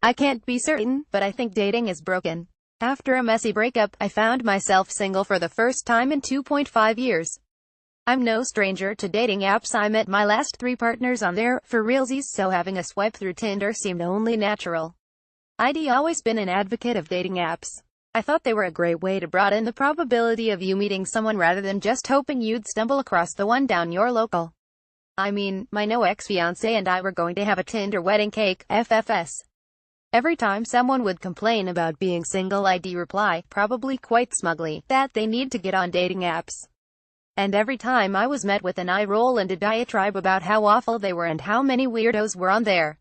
I can't be certain, but I think dating is broken. After a messy breakup, I found myself single for the first time in 2.5 years. I'm no stranger to dating apps. I met my last 3 partners on there, for realsies, so having a swipe through Tinder seemed only natural. I'd always been an advocate of dating apps. I thought they were a great way to broaden the probability of you meeting someone rather than just hoping you'd stumble across the one down your local. I mean, my ex-fiancé and I were going to have a Tinder wedding cake, FFS. Every time someone would complain about being single, I'd reply, probably quite smugly, that they need to get on dating apps. And every time I was met with an eye roll and a diatribe about how awful they were and how many weirdos were on there.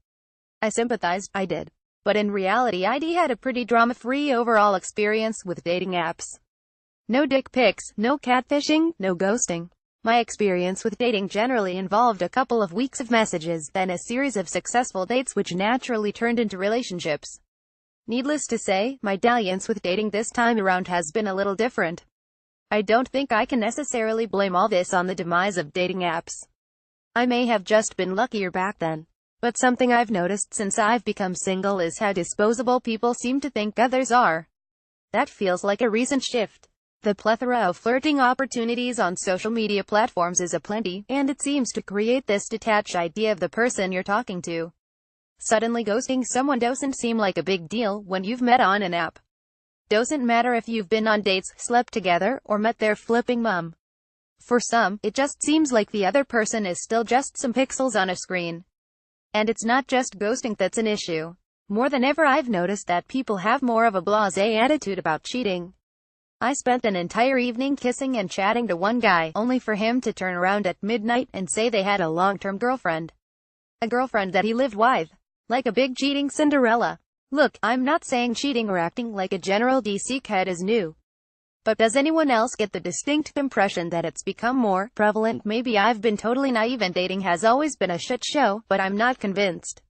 I sympathized, I did. But in reality, I'd had a pretty drama-free overall experience with dating apps. No dick pics, no catfishing, no ghosting. My experience with dating generally involved a couple of weeks of messages, then a series of successful dates which naturally turned into relationships. Needless to say, my dalliance with dating this time around has been a little different. I don't think I can necessarily blame all this on the demise of dating apps. I may have just been luckier back then. But something I've noticed since I've become single is how disposable people seem to think others are. That feels like a recent shift. The plethora of flirting opportunities on social media platforms is aplenty, and it seems to create this detached idea of the person you're talking to. Suddenly ghosting someone doesn't seem like a big deal when you've met on an app. Doesn't matter if you've been on dates, slept together, or met their flipping mum. For some, it just seems like the other person is still just some pixels on a screen. And it's not just ghosting that's an issue. More than ever, I've noticed that people have more of a blasé attitude about cheating. I spent an entire evening kissing and chatting to one guy, only for him to turn around at midnight and say they had a long-term girlfriend. A girlfriend that he lived with. Like a big cheating Cinderella. Look, I'm not saying cheating or acting like a general DC kid is new. But does anyone else get the distinct impression that it's become more prevalent? Maybe I've been totally naive and dating has always been a shit show, but I'm not convinced.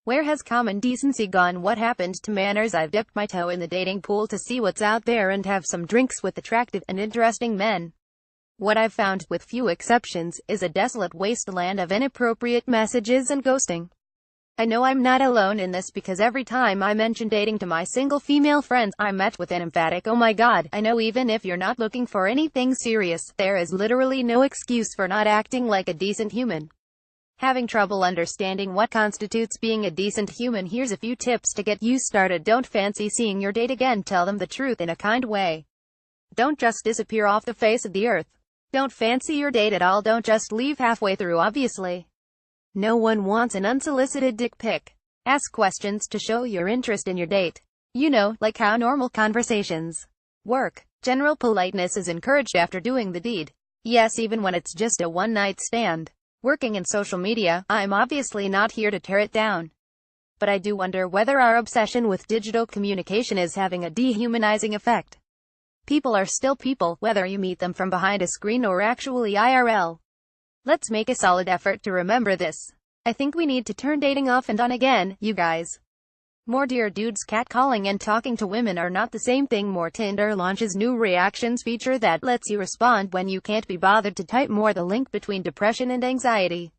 Where has common decency gone? What happened to manners? I've dipped my toe in the dating pool to see what's out there and have some drinks with attractive and interesting men. What I've found, with few exceptions, is a desolate wasteland of inappropriate messages and ghosting. I know I'm not alone in this because every time I mention dating to my single female friends, I'm met with an emphatic, "Oh my god, I know even if you're not looking for anything serious, there is literally no excuse for not acting like a decent human." Having trouble understanding what constitutes being a decent human? Here's a few tips to get you started. Don't fancy seeing your date again. Tell them the truth in a kind way. Don't just disappear off the face of the earth. Don't fancy your date at all. Don't just leave halfway through, obviously. No one wants an unsolicited dick pic. Ask questions to show your interest in your date. You know, like how normal conversations work. General politeness is encouraged after doing the deed. Yes, even when it's just a one-night stand. Working in social media, I'm obviously not here to tear it down. But I do wonder whether our obsession with digital communication is having a dehumanizing effect. People are still people, whether you meet them from behind a screen or actually IRL. Let's make a solid effort to remember this. I think we need to turn dating off and on again, you guys. More dear dudes. Catcalling and talking to women are not the same thing. More. Tinder launches new reactions feature that lets you respond when you can't be bothered to type more. The link between depression and anxiety.